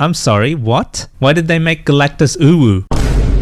I'm sorry, what? Why did they make Galactus UWU?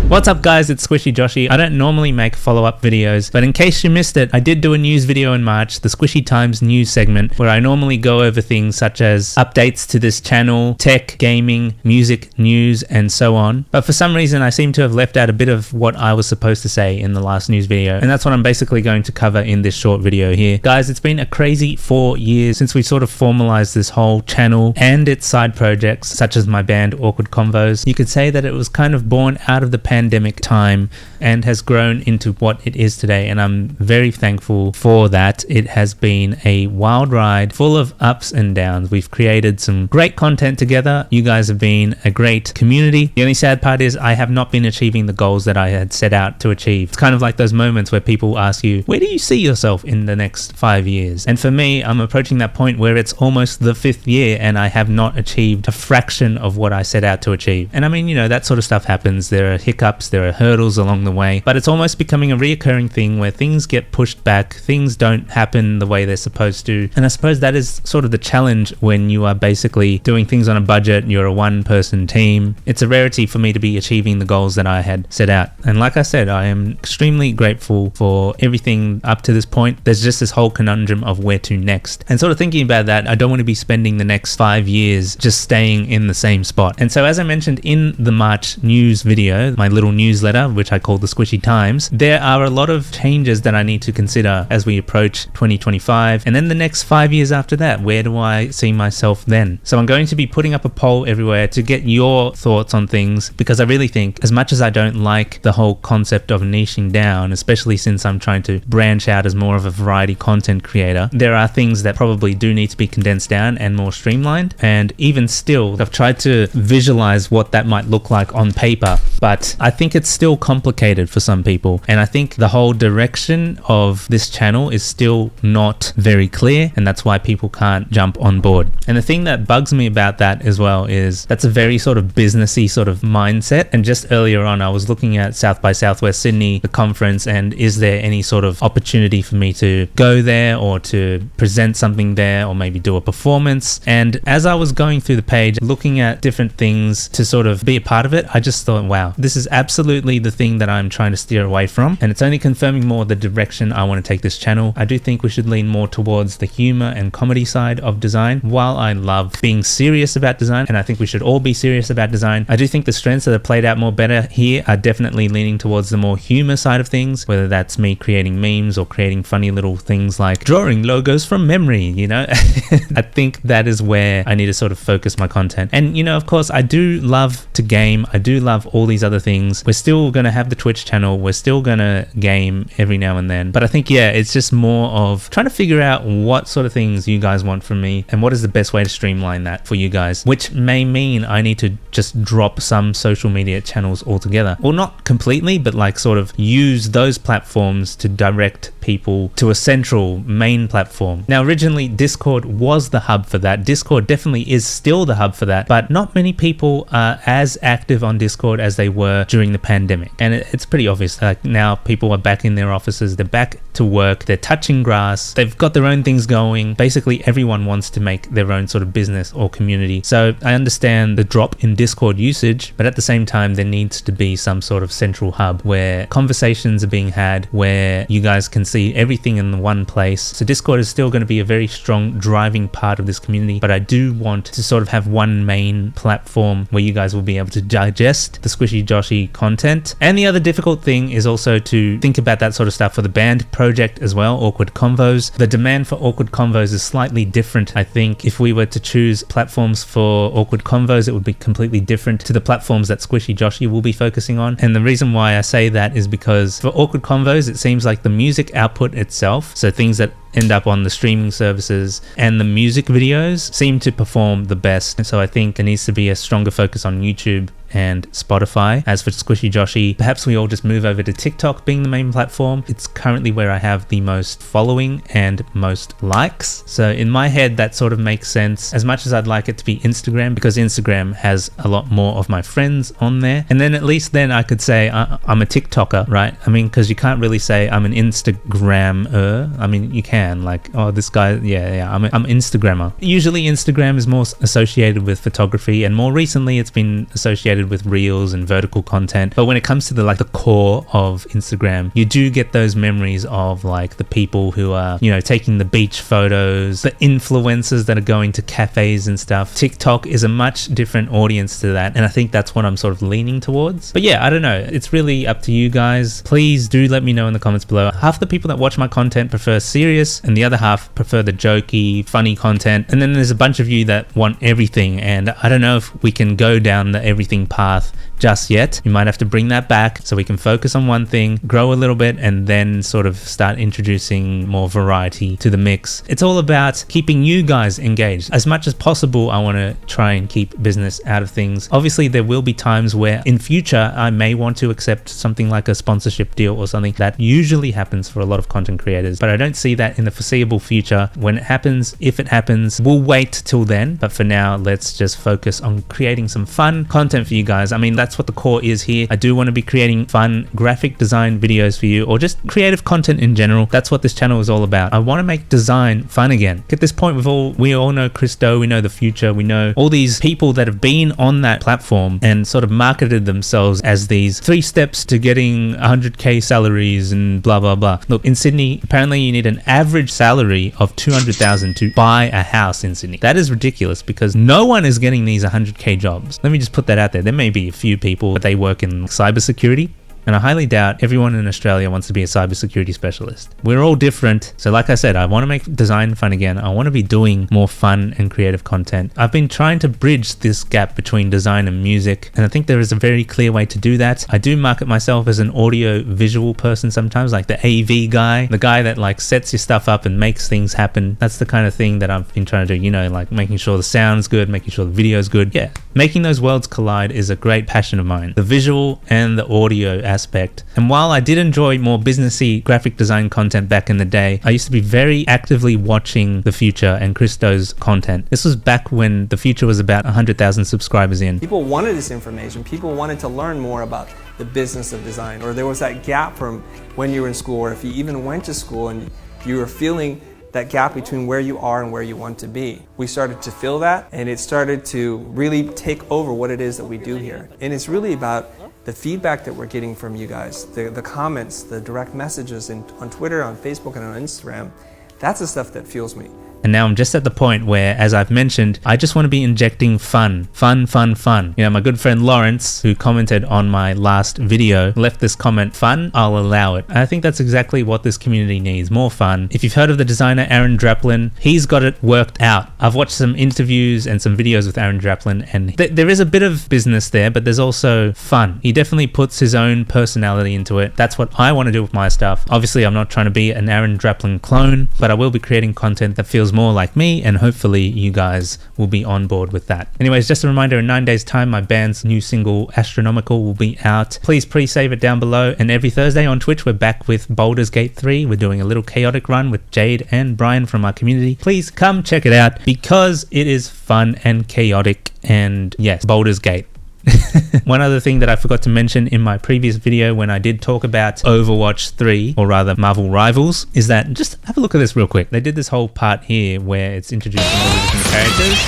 What's up guys, it's Squishy Joshi. I don't normally make follow-up videos, but in case you missed it, I did do a news video in March, the Squishy Times news segment, where I normally go over things such as updates to this channel, tech, gaming, music, news, and so on. But for some reason, I seem to have left out a bit of what I was supposed to say in the last news video, and that's what I'm basically going to cover in this short video here. Guys, it's been a crazy 4 years since we sort of formalized this whole channel and its side projects, such as my band Awkward Convos. You could say that it was kind of born out of the pandemic time and has grown into what it is today, and I'm very thankful for that. It has been a wild ride full of ups and downs. We've created some great content together. You guys have been a great community. The only sad part is I have not been achieving the goals that I had set out to achieve. It's kind of like those moments where people ask you, where do you see yourself in the next 5 years? And for me, I'm approaching that point where it's almost the 5th year and I have not achieved a fraction of what I set out to achieve. And I mean, you know, that sort of stuff happens. There are hiccups, there are hurdles along the way, but it's almost becoming a reoccurring thing where things get pushed back, things don't happen the way they're supposed to. And I suppose that is sort of the challenge when you are basically doing things on a budget, you're a one-person team. It's a rarity for me to be achieving the goals that I had set out. And like I said, I am extremely grateful for everything up to this point. There's just this whole conundrum of where to next. And sort of thinking about that, I don't want to be spending the next 5 years just staying in the same spot. And so as I mentioned in the March news video, my little newsletter, which I call the Squishy Times, there are a lot of changes that I need to consider as we approach 2025 and then the next 5 years after that. Where do I see myself then? So I'm going to be putting up a poll everywhere to get your thoughts on things, because I really think, as much as I don't like the whole concept of niching down, especially since I'm trying to branch out as more of a variety content creator, there are things that probably do need to be condensed down and more streamlined. And even still, I've tried to visualize what that might look like on paper, but I think it's still complicated for some people, and I think the whole direction of this channel is still not very clear, and that's why people can't jump on board. And the thing that bugs me about that as well is that's a very sort of businessy sort of mindset. And just earlier on, I was looking at South by Southwest Sydney, the conference, and is there any sort of opportunity for me to go there or to present something there or maybe do a performance? And as I was going through the page, looking at different things to sort of be a part of it, I just thought, wow, this is absolutely the thing that I'm trying to steer away from, and it's only confirming more the direction I want to take this channel. I do think we should lean more towards the humor and comedy side of design. While I love being serious about design, and I think we should all be serious about design, I do think the strengths that have played out more better here are definitely leaning towards the more humor side of things, whether that's me creating memes or creating funny little things like drawing logos from memory, you know. I think that is where I need to sort of focus my content. And you know, of course, I do love to game, I do love all these other things. We're still going to have the Twitch channel, we're still going to game every now and then, but I think, yeah, it's just more of trying to figure out what sort of things you guys want from me and what is the best way to streamline that for you guys, which may mean I need to just drop some social media channels altogether. Well, not completely, but like sort of use those platforms to direct people to a central main platform. Now, originally Discord was the hub for that. Discord definitely is still the hub for that, but not many people are as active on Discord as they were during the pandemic. And it's pretty obvious, like now people are back in their offices, they're back to work, they're touching grass, they've got their own things going. Basically everyone wants to make their own sort of business or community. So I understand the drop in Discord usage, but at the same time there needs to be some sort of central hub where conversations are being had, where you guys can see everything in one place. So Discord is still going to be a very strong driving part of this community, but I do want to sort of have one main platform where you guys will be able to digest the Squishy Joshi content. And the other difficult thing is also to think about that sort of stuff for the band project as well, Awkward Convos. The demand for Awkward Convos is slightly different. I think if we were to choose platforms for Awkward Convos, it would be completely different to the platforms that Squishy Joshi will be focusing on. And the reason why I say that is because for Awkward Convos, it seems like the music output itself, so things that end up on the streaming services and the music videos, seem to perform the best. And so I think there needs to be a stronger focus on YouTube and Spotify. As for Squishy Joshi, perhaps we all just move over to TikTok being the main platform. It's currently where I have the most following and most likes. So in my head, that sort of makes sense, as much as I'd like it to be Instagram, because Instagram has a lot more of my friends on there. And then at least then I could say I'm a TikToker, right? I mean, because you can't really say I'm an Instagrammer. I mean, you can can. Like, oh, this guy, I'm Instagrammer. Usually Instagram is more associated with photography, and more recently it's been associated with reels and vertical content. But when it comes to the core of Instagram, you do get those memories of like the people who are, taking the beach photos, the influencers that are going to cafes and stuff. TikTok is a much different audience to that, and I think that's what I'm sort of leaning towards. But yeah, I don't know. It's really up to you guys. Please do let me know in the comments below. Half the people that watch my content prefer serious, and the other half prefer the jokey, funny content. And then there's a bunch of you that want everything, and I don't know if we can go down the everything path just yet. You might have to bring that back so we can focus on one thing, grow a little bit, and then sort of start introducing more variety to the mix. It's all about keeping you guys engaged. As much as possible, I want to try and keep business out of things. Obviously, there will be times where in future I may want to accept something like a sponsorship deal or something. That usually happens for a lot of content creators, but I don't see that in the foreseeable future. When it happens, if it happens, we'll wait till then. But for now, let's just focus on creating some fun content for you guys. I mean, that's what the core is here. I do want to be creating fun graphic design videos for you, or just creative content in general. That's what this channel is all about. I want to make design fun again. At this point, we all know Christo, we know the future, we know all these people that have been on that platform and sort of marketed themselves as these 3 steps to getting 100k salaries and blah blah blah. Look, in Sydney, apparently you need an average salary of 200,000 to buy a house in Sydney. That is ridiculous, because no one is getting these 100k jobs. Let me just put that out there. There may be a few people, but they work in cybersecurity. And I highly doubt everyone in Australia wants to be a cybersecurity specialist. We're all different. So like I said, I want to make design fun again. I want to be doing more fun and creative content. I've been trying to bridge this gap between design and music, and I think there is a very clear way to do that. I do market myself as an audio visual person sometimes, like the AV guy, the guy that like sets your stuff up and makes things happen. That's the kind of thing that I've been trying to do, like making sure the sound's good, making sure the video's good. Yeah, making those worlds collide is a great passion of mine. The visual and the audio aspect. And while I did enjoy more businessy graphic design content back in the day, I used to be very actively watching The Future and Christo's content. This was back when The Future was about 100,000 subscribers in. People wanted this information. People wanted to learn more about the business of design, or there was that gap from when you were in school, or if you even went to school and you were feeling that gap between where you are and where you want to be. We started to feel that, and it started to really take over what it is that we do here. And it's really about the feedback that we're getting from you guys, the comments, the direct messages on Twitter, on Facebook, and on Instagram. That's the stuff that fuels me. And now I'm just at the point where, as I've mentioned, I just want to be injecting fun. My good friend Lawrence, who commented on my last video, left this comment, fun, I'll allow it. And I think that's exactly what this community needs, more fun. If you've heard of the designer Aaron Draplin, he's got it worked out. I've watched some interviews and some videos with Aaron Draplin, and there is a bit of business there, but there's also fun. He definitely puts his own personality into it. That's what I want to do with my stuff. Obviously, I'm not trying to be an Aaron Draplin clone, but I will be creating content that feels more like me, and hopefully you guys will be on board with that. Anyways, just a reminder, in 9 days time my band's new single Astronomical will be out. Please pre-save it down below, and every Thursday on Twitch we're back with Baldur's Gate 3. We're doing a little chaotic run with Jade and Brian from our community. Please come check it out, because it is fun and chaotic, and yes, Baldur's Gate. One other thing that I forgot to mention in my previous video when I did talk about Overwatch 3, or rather Marvel Rivals, is that, just have a look at this real quick. They did this whole part here where it's introducing all the different characters.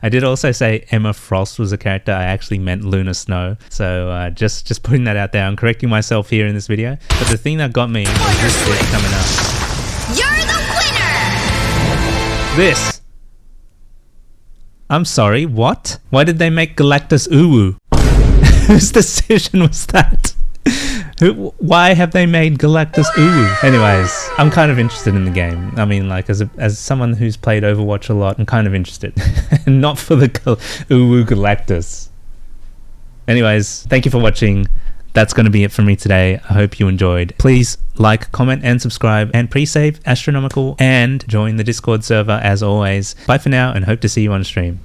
I did also say Emma Frost was a character. I actually meant Luna Snow. So just putting that out there. I'm correcting myself here in this video. But the thing that got me was this bit coming up. You're the winner! This. I'm sorry, what? Why did they make Galactus UWU? Whose decision was that? Why have they made Galactus UWU? Anyways, I'm kind of interested in the game. I mean, like, as someone who's played Overwatch a lot, I'm kind of interested. Not for the UWU Galactus. Anyways, thank you for watching. That's going to be it for me today. I hope you enjoyed. Please like, comment, and subscribe, and pre-save Astronomical, and join the Discord server as always. Bye for now, and hope to see you on stream.